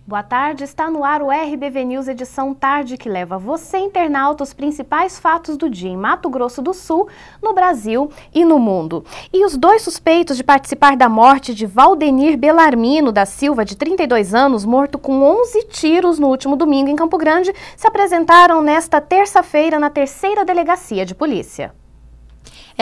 Boa tarde, está no ar o RBV News edição tarde que leva você, internauta, os principais fatos do dia em Mato Grosso do Sul, no Brasil e no mundo. E os dois suspeitos de participar da morte de Valdenir Belarmino da Silva, de 32 anos, morto com 11 tiros no último domingo em Campo Grande, se apresentaram nesta terça-feira na 3ª Delegacia de Polícia.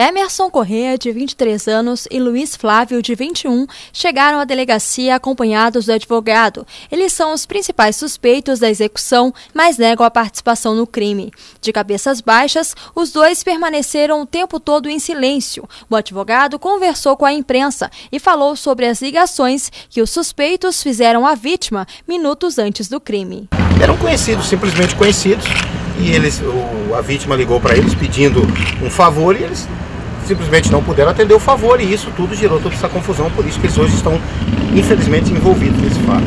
Emerson Corrêa, de 23 anos, e Luiz Flávio, de 21, chegaram à delegacia acompanhados do advogado. Eles são os principais suspeitos da execução, mas negam a participação no crime. De cabeças baixas, os dois permaneceram o tempo todo em silêncio. O advogado conversou com a imprensa e falou sobre as ligações que os suspeitos fizeram à vítima minutos antes do crime. Eram conhecidos, simplesmente conhecidos, e a vítima ligou para eles pedindo um favor e eles simplesmente não puderam atender o favor, e isso tudo gerou toda essa confusão, por isso que eles hoje estão, infelizmente, envolvidos nesse fato.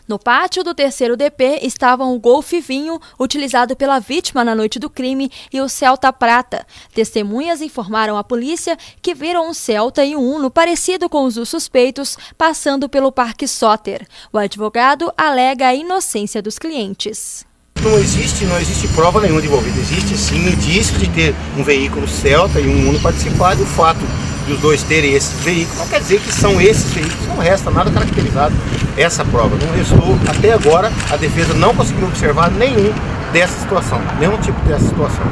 No pátio do 3º DP estavam o Golf Vinho, utilizado pela vítima na noite do crime, e o Celta Prata. Testemunhas informaram à polícia que viram um Celta e um Uno parecido com os dos suspeitos passando pelo Parque Soter. O advogado alega a inocência dos clientes. Não existe prova nenhuma de envolvida. Existe sim indício de ter um veículo Celta e um Uno participado, e o fato de os dois terem esses veículos não quer dizer que são esses veículos, não resta nada caracterizado essa prova. Não restou, até agora, a defesa não conseguiu observar nenhum tipo dessa situação.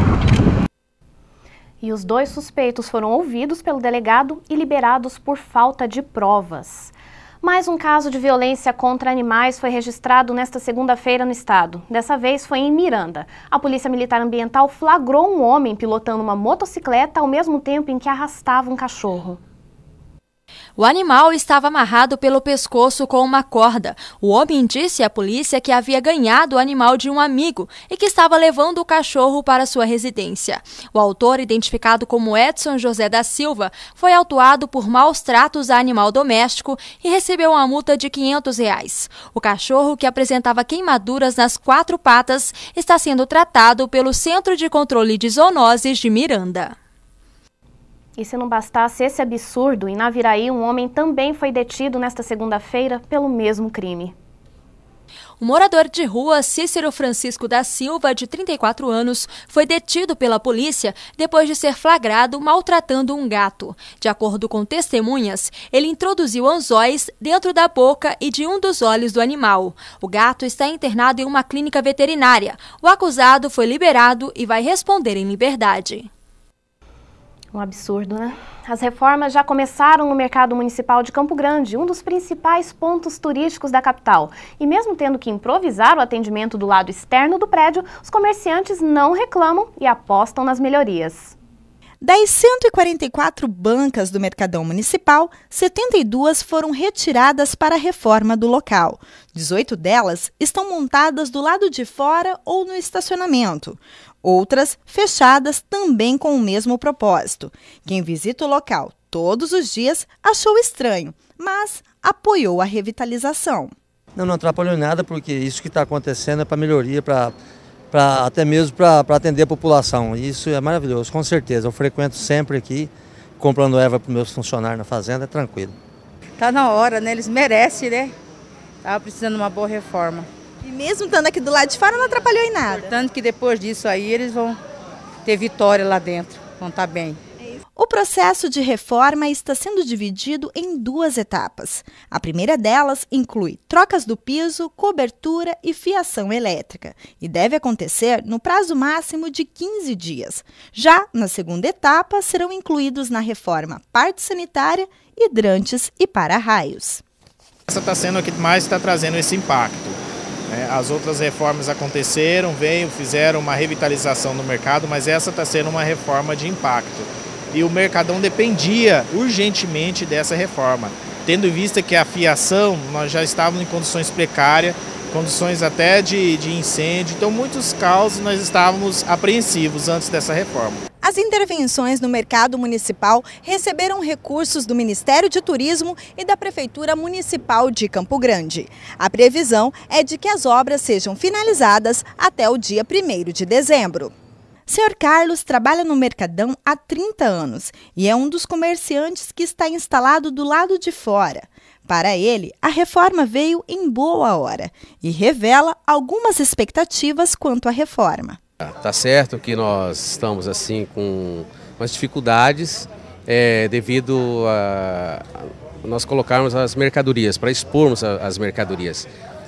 E os dois suspeitos foram ouvidos pelo delegado e liberados por falta de provas. Mais um caso de violência contra animais foi registrado nesta segunda-feira no estado. Dessa vez foi em Miranda. A Polícia Militar Ambiental flagrou um homem pilotando uma motocicleta ao mesmo tempo em que arrastava um cachorro. O animal estava amarrado pelo pescoço com uma corda. O homem disse à polícia que havia ganhado o animal de um amigo e que estava levando o cachorro para sua residência. O autor, identificado como Edson José da Silva, foi autuado por maus tratos a animal doméstico e recebeu uma multa de R$ 500. O cachorro, que apresentava queimaduras nas 4 patas, está sendo tratado pelo Centro de Controle de Zoonoses de Miranda. E se não bastasse esse absurdo, em Naviraí, um homem também foi detido nesta segunda-feira pelo mesmo crime. O morador de rua Cícero Francisco da Silva, de 34 anos, foi detido pela polícia depois de ser flagrado maltratando um gato. De acordo com testemunhas, ele introduziu anzóis dentro da boca e de um dos olhos do animal. O gato está internado em uma clínica veterinária. O acusado foi liberado e vai responder em liberdade. Um absurdo, né? As reformas já começaram no mercado municipal de Campo Grande, um dos principais pontos turísticos da capital. E mesmo tendo que improvisar o atendimento do lado externo do prédio, os comerciantes não reclamam e apostam nas melhorias. Das 144 bancas do Mercadão Municipal, 72 foram retiradas para a reforma do local. 18 delas estão montadas do lado de fora ou no estacionamento. Outras fechadas também com o mesmo propósito. Quem visita o local todos os dias achou estranho, mas apoiou a revitalização. Não atrapalhou nada, porque isso que está acontecendo é para melhoria, até mesmo para atender a população. Isso é maravilhoso, com certeza. Eu frequento sempre aqui, comprando erva para os meus funcionários na fazenda, é tranquilo. Tá na hora, né? Eles merecem, né? Tava precisando de uma boa reforma. E mesmo estando aqui do lado de fora, não atrapalhou em nada. Tanto que depois disso aí, eles vão ter vitória lá dentro, vão estar bem. O processo de reforma está sendo dividido em 2 etapas. A primeira delas inclui trocas do piso, cobertura e fiação elétrica, e deve acontecer no prazo máximo de 15 dias. Já na segunda etapa, serão incluídos na reforma parte sanitária, hidrantes e para-raios. Essa está sendo a que mais está trazendo esse impacto. As outras reformas aconteceram, fizeram uma revitalização no mercado, mas essa está sendo uma reforma de impacto. E o Mercadão dependia urgentemente dessa reforma, tendo em vista que a fiação, nós já estávamos em condições precárias, condições até de incêndio, então muitos casos nós estávamos apreensivos antes dessa reforma. As intervenções no mercado municipal receberam recursos do Ministério de Turismo e da Prefeitura Municipal de Campo Grande. A previsão é de que as obras sejam finalizadas até o dia 1º de dezembro. Sr. Carlos trabalha no Mercadão há 30 anos e é um dos comerciantes que está instalado do lado de fora. Para ele, a reforma veio em boa hora e revela algumas expectativas quanto à reforma. Tá certo que nós estamos assim com umas dificuldades devido a nós colocarmos as mercadorias, para expormos as mercadorias.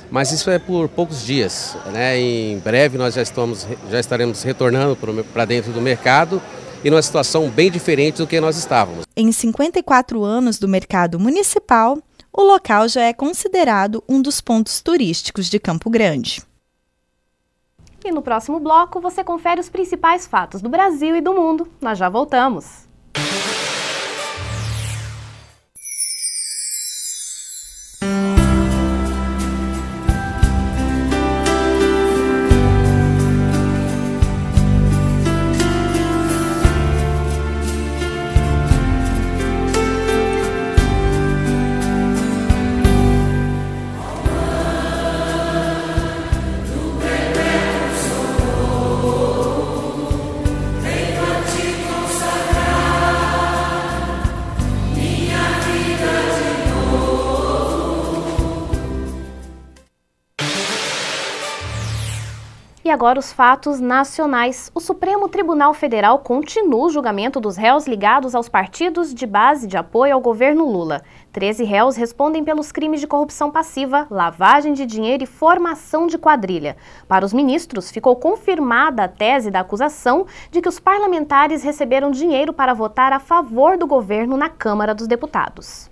Mas isso é por poucos dias, né? Em breve nós já estaremos retornando para dentro do mercado e numa situação bem diferente do que nós estávamos. Em 54 anos do mercado municipal, o local já é considerado um dos pontos turísticos de Campo Grande. E no próximo bloco você confere os principais fatos do Brasil e do mundo. Nós já voltamos. E agora os fatos nacionais. O Supremo Tribunal Federal continua o julgamento dos réus ligados aos partidos de base de apoio ao governo Lula. 13 réus respondem pelos crimes de corrupção passiva, lavagem de dinheiro e formação de quadrilha. Para os ministros, ficou confirmada a tese da acusação de que os parlamentares receberam dinheiro para votar a favor do governo na Câmara dos Deputados.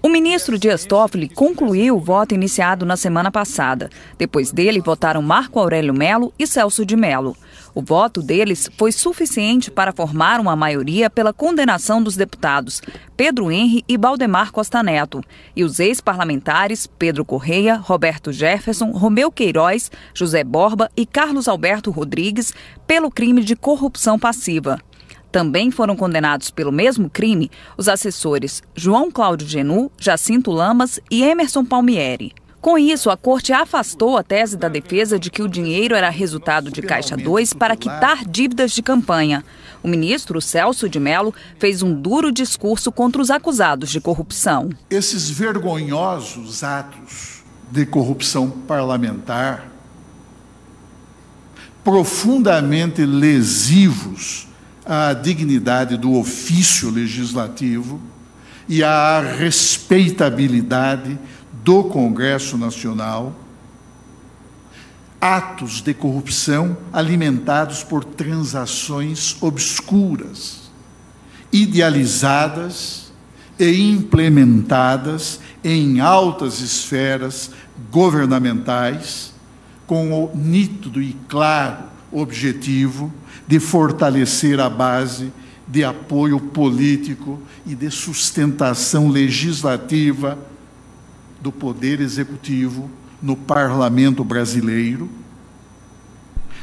O ministro Dias Toffoli concluiu o voto iniciado na semana passada. Depois dele, votaram Marco Aurélio Mello e Celso de Mello. O voto deles foi suficiente para formar uma maioria pela condenação dos deputados Pedro Henri e Valdemar Costa Neto e os ex-parlamentares Pedro Correia, Roberto Jefferson, Romeu Queiroz, José Borba e Carlos Alberto Rodrigues pelo crime de corrupção passiva. Também foram condenados pelo mesmo crime os assessores João Cláudio Genu, Jacinto Lamas e Emerson Palmieri. Com isso, a Corte afastou a tese da defesa de que o dinheiro era resultado de Caixa 2 para quitar dívidas de campanha. O ministro Celso de Mello fez um duro discurso contra os acusados de corrupção. Esses vergonhosos atos de corrupção parlamentar, profundamente lesivos à dignidade do ofício legislativo e à respeitabilidade do Congresso Nacional, atos de corrupção alimentados por transações obscuras, idealizadas e implementadas em altas esferas governamentais, com o nítido e claro objetivo de fortalecer a base de apoio político e de sustentação legislativa do Poder Executivo no Parlamento brasileiro,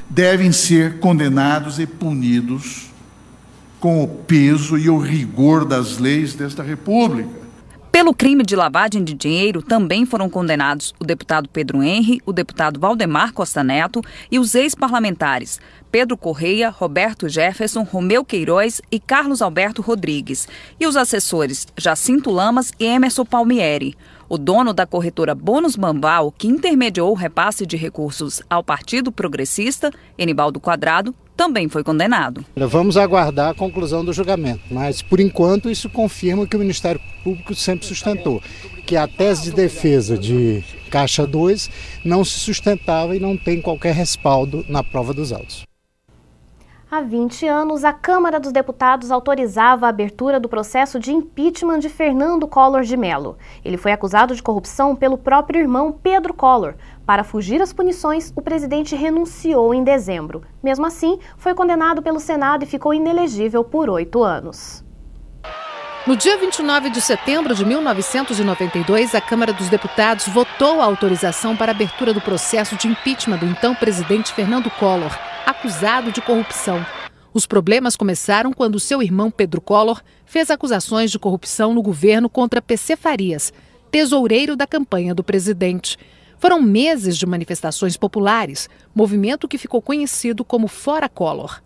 devem ser condenados e punidos com o peso e o rigor das leis desta República. Pelo crime de lavagem de dinheiro, também foram condenados o deputado Pedro Henri, o deputado Valdemar Costa Neto e os ex-parlamentares Pedro Correia, Roberto Jefferson, Romeu Queiroz e Carlos Alberto Rodrigues, e os assessores Jacinto Lamas e Emerson Palmieri. O dono da corretora Bônus Bambal, que intermediou o repasse de recursos ao Partido Progressista, Enibaldo Quadrado, também foi condenado. Vamos aguardar a conclusão do julgamento, mas, por enquanto, isso confirma que o Ministério Público sempre sustentou, que a tese de defesa de Caixa 2 não se sustentava e não tem qualquer respaldo na prova dos autos. Há 20 anos, a Câmara dos Deputados autorizava a abertura do processo de impeachment de Fernando Collor de Mello. Ele foi acusado de corrupção pelo próprio irmão Pedro Collor. Para fugir às punições, o presidente renunciou em dezembro. Mesmo assim, foi condenado pelo Senado e ficou inelegível por 8 anos. No dia 29 de setembro de 1992, a Câmara dos Deputados votou a autorização para a abertura do processo de impeachment do então presidente Fernando Collor, acusado de corrupção. Os problemas começaram quando seu irmão Pedro Collor fez acusações de corrupção no governo contra PC Farias, tesoureiro da campanha do presidente. Foram meses de manifestações populares, movimento que ficou conhecido como Fora Collor.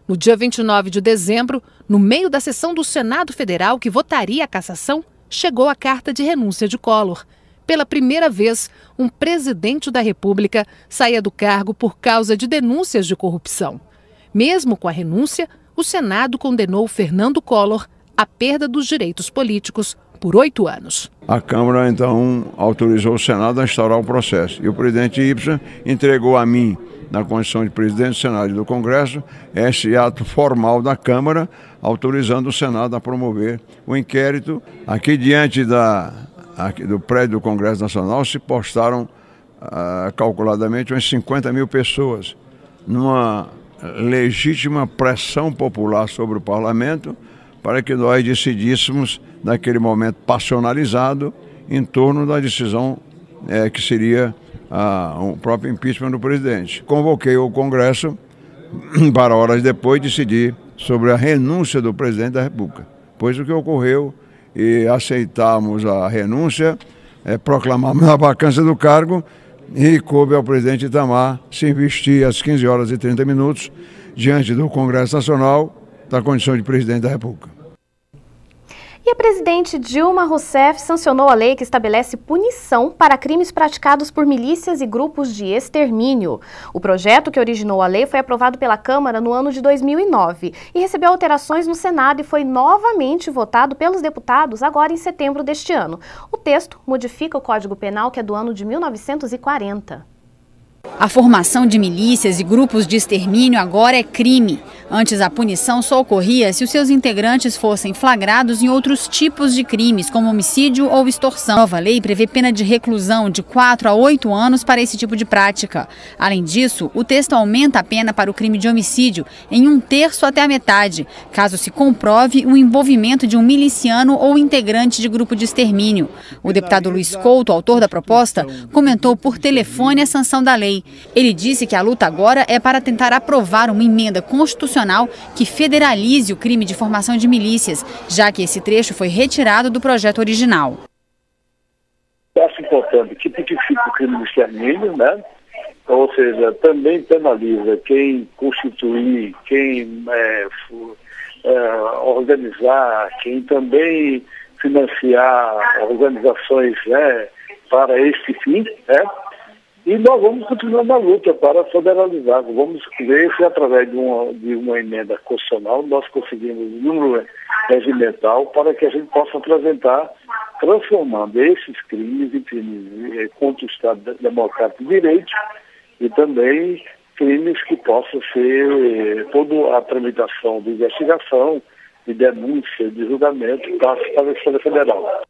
No dia 29 de dezembro, no meio da sessão do Senado Federal que votaria a cassação, chegou a carta de renúncia de Collor. Pela primeira vez, um presidente da República saía do cargo por causa de denúncias de corrupção. Mesmo com a renúncia, o Senado condenou Fernando Collor à perda dos direitos políticos por 8 anos. A Câmara, então, autorizou o Senado a instaurar o processo. E o presidente Ibsen entregou a mim, na condição de presidente do Senado e do Congresso, esse ato formal da Câmara, autorizando o Senado a promover o inquérito. Aqui diante do prédio do Congresso Nacional se postaram calculadamente umas 50 mil pessoas, numa legítima pressão popular sobre o Parlamento, para que nós decidíssemos, naquele momento passionalizado, em torno da decisão que seria o próprio impeachment do presidente. Convoquei o Congresso para horas depois decidir sobre a renúncia do presidente da República. Pois o que ocorreu, e aceitamos a renúncia, proclamamos a vacância do cargo e coube ao presidente Itamar se investir às 15 horas e 30 minutos diante do Congresso Nacional da condição de presidente da República. E a presidente Dilma Rousseff sancionou a lei que estabelece punição para crimes praticados por milícias e grupos de extermínio. O projeto que originou a lei foi aprovado pela Câmara no ano de 2009 e recebeu alterações no Senado e foi novamente votado pelos deputados agora em setembro deste ano. O texto modifica o Código Penal, que é do ano de 1940. A formação de milícias e grupos de extermínio agora é crime. Antes, a punição só ocorria se os seus integrantes fossem flagrados em outros tipos de crimes, como homicídio ou extorsão. A nova lei prevê pena de reclusão de 4 a 8 anos para esse tipo de prática. Além disso, o texto aumenta a pena para o crime de homicídio em 1/3 até a metade, caso se comprove o envolvimento de um miliciano ou integrante de grupo de extermínio. O deputado Luiz Couto, autor da proposta, comentou por telefone a sanção da lei. Ele disse que a luta agora é para tentar aprovar uma emenda constitucional que federalize o crime de formação de milícias, já que esse trecho foi retirado do projeto original. Acho importante que tipifique o crime de extermínio, né? Ou seja, também penaliza quem constituir, quem organizar, quem também financiar organizações, né, para este fim, né? E nós vamos continuar na luta para federalizar. Vamos ver se através de uma emenda constitucional nós conseguimos um número regimental para que a gente possa apresentar, transformando esses crimes em crimes contra o Estado Democrático de Direito e também crimes que possam ser toda a tramitação de investigação, de denúncia, de julgamento para a Escola Federal.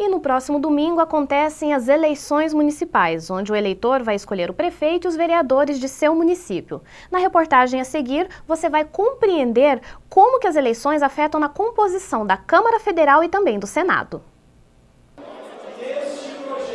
E no próximo domingo acontecem as eleições municipais, onde o eleitor vai escolher o prefeito e os vereadores de seu município. Na reportagem a seguir, você vai compreender como que as eleições afetam na composição da Câmara Federal e também do Senado.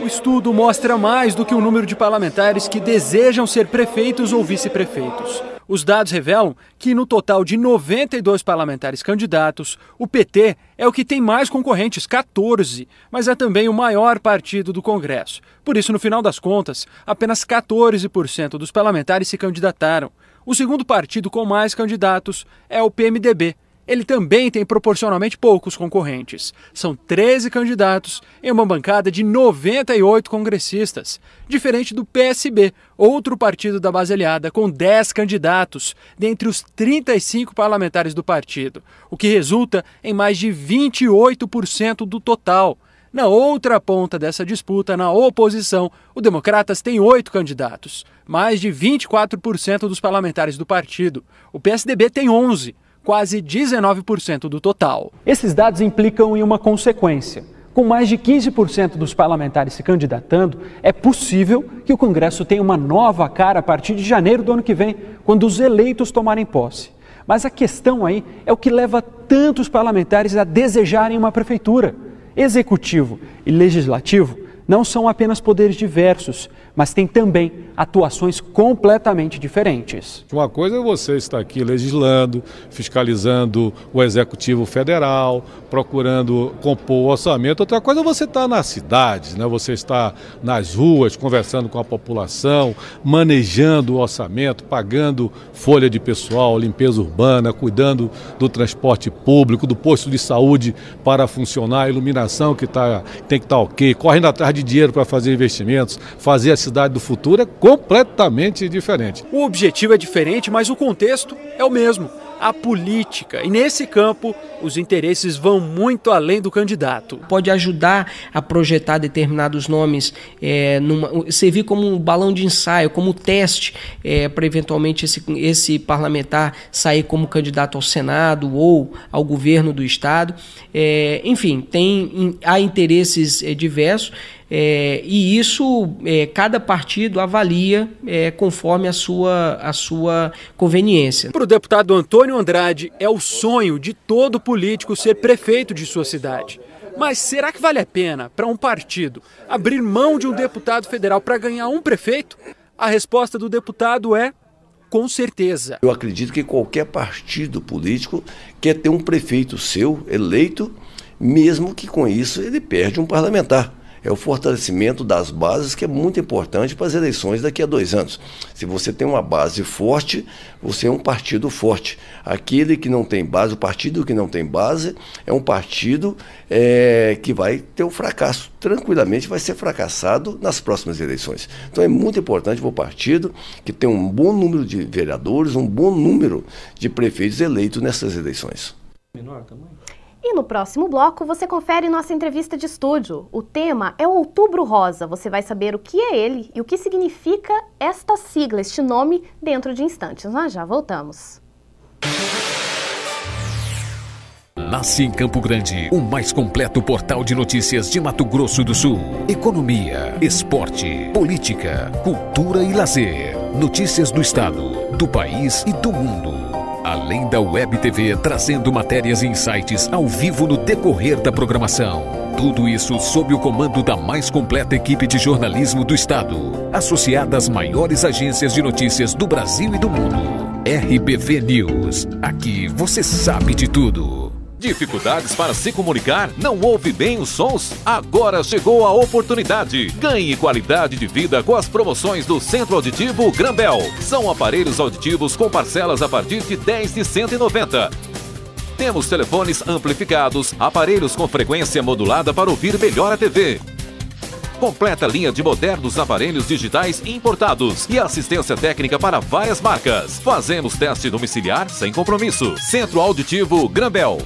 O estudo mostra mais do que o número de parlamentares que desejam ser prefeitos ou vice-prefeitos. Os dados revelam que, no total de 92 parlamentares candidatos, o PT é o que tem mais concorrentes, 14, mas é também o maior partido do Congresso. Por isso, no final das contas, apenas 14% dos parlamentares se candidataram. O segundo partido com mais candidatos é o PMDB. Ele também tem proporcionalmente poucos concorrentes. São 13 candidatos em uma bancada de 98 congressistas. Diferente do PSB, outro partido da base aliada, com 10 candidatos, dentre os 35 parlamentares do partido, o que resulta em mais de 28% do total. Na outra ponta dessa disputa, na oposição, o Democratas tem 8 candidatos, mais de 24% dos parlamentares do partido. O PSDB tem 11. Quase 19% do total. Esses dados implicam em uma consequência. Com mais de 15% dos parlamentares se candidatando, é possível que o Congresso tenha uma nova cara a partir de janeiro do ano que vem, quando os eleitos tomarem posse. Mas a questão aí é o que leva tantos parlamentares a desejarem uma prefeitura. Executivo e legislativo não são apenas poderes diversos, mas têm também atuações completamente diferentes. Uma coisa é você estar aqui legislando, fiscalizando o Executivo Federal, procurando compor o orçamento. Outra coisa é você estar nas cidades, né? Você estar nas ruas, conversando com a população, manejando o orçamento, pagando folha de pessoal, limpeza urbana, cuidando do transporte público, do posto de saúde para funcionar, a iluminação que tem que estar ok, correndo atrás de dinheiro para fazer investimentos, fazer a cidade do futuro é completamente diferente. O objetivo é diferente, mas o contexto é o mesmo, a política. E nesse campo, os interesses vão muito além do candidato. Pode ajudar a projetar determinados nomes, servir como um balão de ensaio, como teste, para eventualmente esse parlamentar sair como candidato ao Senado ou ao governo do Estado. Enfim, há interesses diversos. E isso cada partido avalia conforme a sua conveniência. Para o deputado Antônio Andrade, é o sonho de todo político ser prefeito de sua cidade. Mas será que vale a pena para um partido abrir mão de um deputado federal para ganhar um prefeito? A resposta do deputado é: com certeza. Eu acredito que qualquer partido político quer ter um prefeito seu eleito, mesmo que com isso ele perde um parlamentar. É o fortalecimento das bases que é muito importante para as eleições daqui a 2 anos. Se você tem uma base forte, você é um partido forte. Aquele que não tem base, o partido que não tem base, é um partido que vai ter um fracasso. Tranquilamente vai ser fracassado nas próximas eleições. Então é muito importante para o partido que tem um bom número de vereadores, um bom número de prefeitos eleitos nessas eleições. E no próximo bloco você confere nossa entrevista de estúdio. O tema é o Outubro Rosa. Você vai saber o que é ele e o que significa esta sigla, este nome, dentro de instantes. Nós já voltamos. Nasce em Campo Grande, o mais completo portal de notícias de Mato Grosso do Sul. Economia, esporte, política, cultura e lazer. Notícias do estado, do país e do mundo. Além da Web TV trazendo matérias e insights ao vivo no decorrer da programação. Tudo isso sob o comando da mais completa equipe de jornalismo do estado, associada às maiores agências de notícias do Brasil e do mundo. RBV News. Aqui você sabe de tudo. Dificuldades para se comunicar? Não ouve bem os sons? Agora chegou a oportunidade. Ganhe qualidade de vida com as promoções do Centro Auditivo Grambel. São aparelhos auditivos com parcelas a partir de R$10 de R$190. Temos telefones amplificados, aparelhos com frequência modulada para ouvir melhor a TV. Completa linha de modernos aparelhos digitais importados e assistência técnica para várias marcas. Fazemos teste domiciliar sem compromisso. Centro Auditivo Grambel.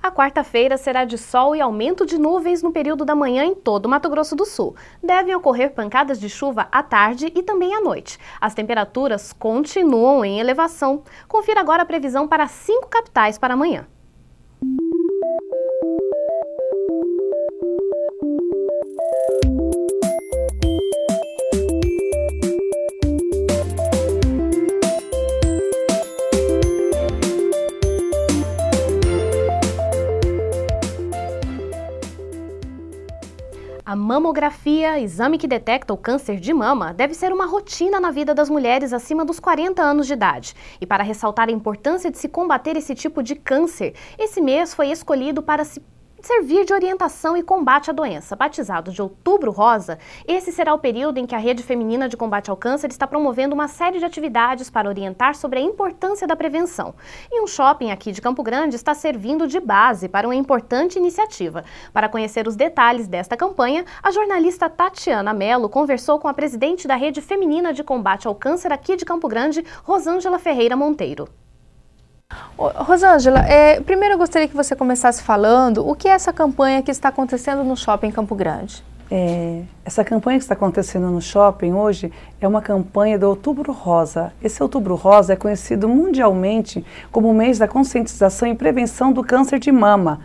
A quarta-feira será de sol e aumento de nuvens no período da manhã em todo o Mato Grosso do Sul. Devem ocorrer pancadas de chuva à tarde e também à noite. As temperaturas continuam em elevação. Confira agora a previsão para 5 capitais para amanhã. A mamografia, exame que detecta o câncer de mama, deve ser uma rotina na vida das mulheres acima dos 40 anos de idade. E para ressaltar a importância de se combater esse tipo de câncer, esse mês foi escolhido para servir de orientação e combate à doença. Batizado de Outubro Rosa, esse será o período em que a Rede Feminina de Combate ao Câncer está promovendo uma série de atividades para orientar sobre a importância da prevenção. E um shopping aqui de Campo Grande está servindo de base para uma importante iniciativa. Para conhecer os detalhes desta campanha, a jornalista Tatiana Mello conversou com a presidente da Rede Feminina de Combate ao Câncer aqui de Campo Grande, Rosângela Ferreira Monteiro. Rosângela, primeiro eu gostaria que você começasse falando o que é essa campanha que está acontecendo no Shopping Campo Grande. Essa campanha que está acontecendo no shopping hoje é uma campanha do Outubro Rosa. Esse Outubro Rosa é conhecido mundialmente como o mês da conscientização e prevenção do câncer de mama.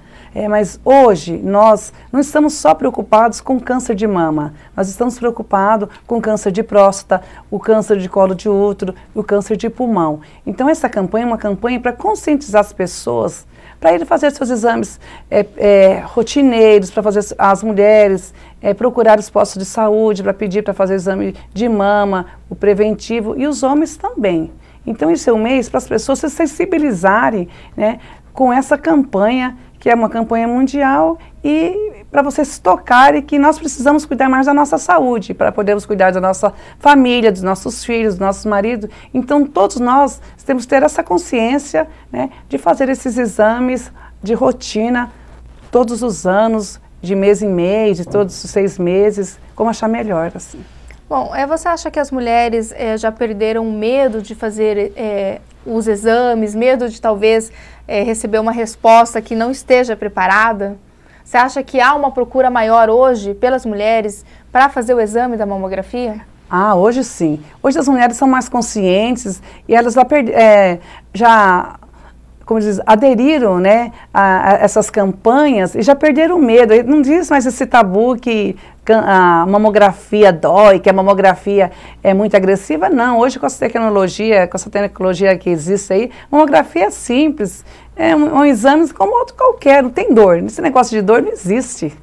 Mas hoje nós não estamos só preocupados com câncer de mama, nós estamos preocupados com câncer de próstata, o câncer de colo de útero e o câncer de pulmão. Então essa campanha é uma campanha para conscientizar as pessoas, para ir fazer seus exames rotineiros, para fazer as mulheres procurar os postos de saúde, para pedir para fazer exame de mama, o preventivo, e os homens também. Então esse é um mês para as pessoas se sensibilizarem, né, com essa campanha, que é uma campanha mundial, e para vocês se tocarem que nós precisamos cuidar mais da nossa saúde, para podermos cuidar da nossa família, dos nossos filhos, dos nossos maridos. Então todos nós temos que ter essa consciência, né, de fazer esses exames de rotina todos os anos, de mês em mês, de todos os 6 meses, como achar melhor, assim. Bom, você acha que as mulheres já perderam medo de fazer os exames, medo de talvez receber uma resposta que não esteja preparada? Você acha que há uma procura maior hoje pelas mulheres para fazer o exame da mamografia? Hoje sim. Hoje as mulheres são mais conscientes e elas já como diz, aderiram, né, a essas campanhas e já perderam o medo. Não diz mais esse tabu que a mamografia dói, que a mamografia é muito agressiva. Não, hoje com essa tecnologia que existe aí, mamografia é simples, é um exame como outro qualquer, não tem dor. Esse negócio de dor não existe.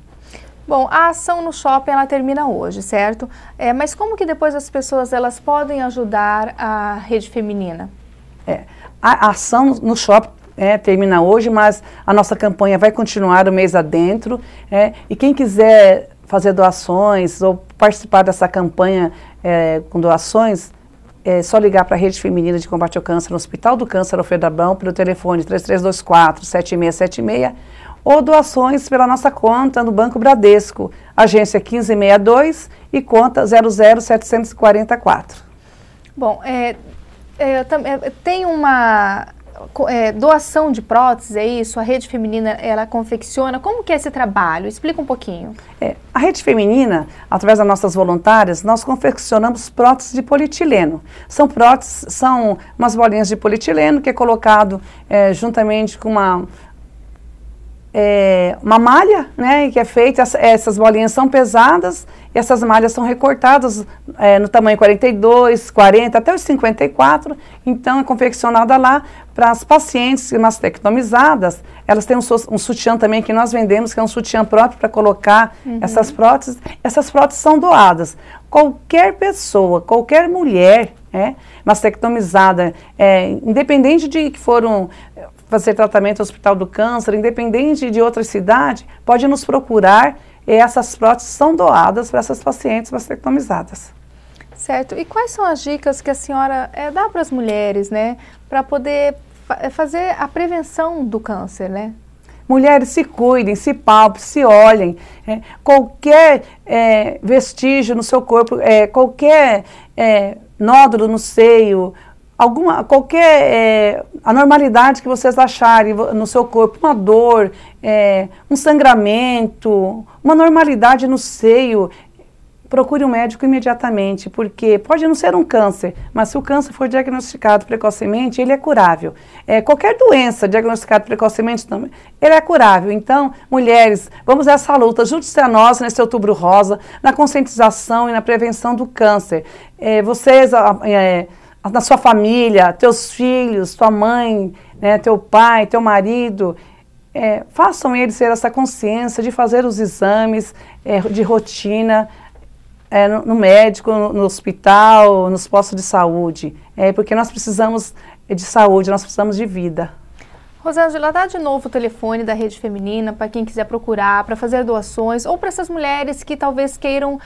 Bom, a ação no shopping ela termina hoje, certo? Mas como que depois as pessoas elas podem ajudar a Rede Feminina? A ação no shopping termina hoje, mas a nossa campanha vai continuar o mês adentro. E quem quiser fazer doações ou participar dessa campanha com doações, é só ligar para a Rede Feminina de Combate ao Câncer no Hospital do Câncer Alfredo Abrão, pelo telefone 3324-7676, ou doações pela nossa conta no Banco Bradesco, agência 1562 e conta 00744. Bom, tem uma doação de próteses, é isso? A Rede Feminina, ela confecciona. Como que é esse trabalho? Explica um pouquinho. A Rede Feminina, através das nossas voluntárias, nós confeccionamos próteses de polietileno. São próteses, são umas bolinhas de polietileno que é colocado juntamente com uma malha, né, que é feita, essas bolinhas são pesadas, e essas malhas são recortadas no tamanho 42, 40, até os 54, então é confeccionada lá para as pacientes mastectomizadas. Elas têm um sutiã também que nós vendemos, que é um sutiã próprio para colocar essas próteses. Essas próteses são doadas. Qualquer pessoa, qualquer mulher mastectomizada, independente de que foram fazer tratamento no Hospital do Câncer, independente de outra cidade, pode nos procurar e essas próteses são doadas para essas pacientes mastectomizadas. Certo. E quais são as dicas que a senhora dá para as mulheres, né, para poder fazer a prevenção do câncer, né? Mulheres, se cuidem, se palpem, se olhem. Qualquer vestígio no seu corpo, qualquer nódulo no seio, qualquer anormalidade que vocês acharem no seu corpo, uma dor, um sangramento, uma anormalidade no seio, procure um médico imediatamente, porque pode não ser um câncer, mas se o câncer for diagnosticado precocemente, ele é curável. Qualquer doença diagnosticada precocemente, ele é curável. Então, mulheres, vamos a essa luta, junte-se a nós nesse Outubro Rosa, na conscientização e na prevenção do câncer. Vocês, na sua família, teus filhos, tua mãe, né, teu pai, teu marido, façam eles ter essa consciência de fazer os exames de rotina no médico, no hospital, nos postos de saúde, porque nós precisamos de saúde, nós precisamos de vida. Rosângela, dá de novo o telefone da Rede Feminina para quem quiser procurar, para fazer doações, ou para essas mulheres que talvez queiram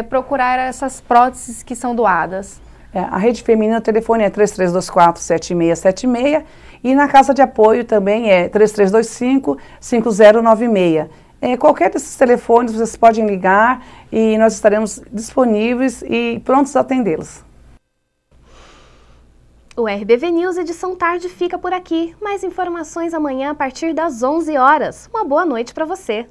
procurar essas próteses que são doadas. A Rede Feminina, o telefone é 3324-7676 e na Casa de Apoio também é 3325-5096. Qualquer desses telefones vocês podem ligar e nós estaremos disponíveis e prontos a atendê-los. O RBV News Edição Tarde fica por aqui. Mais informações amanhã a partir das 11 horas. Uma boa noite para você.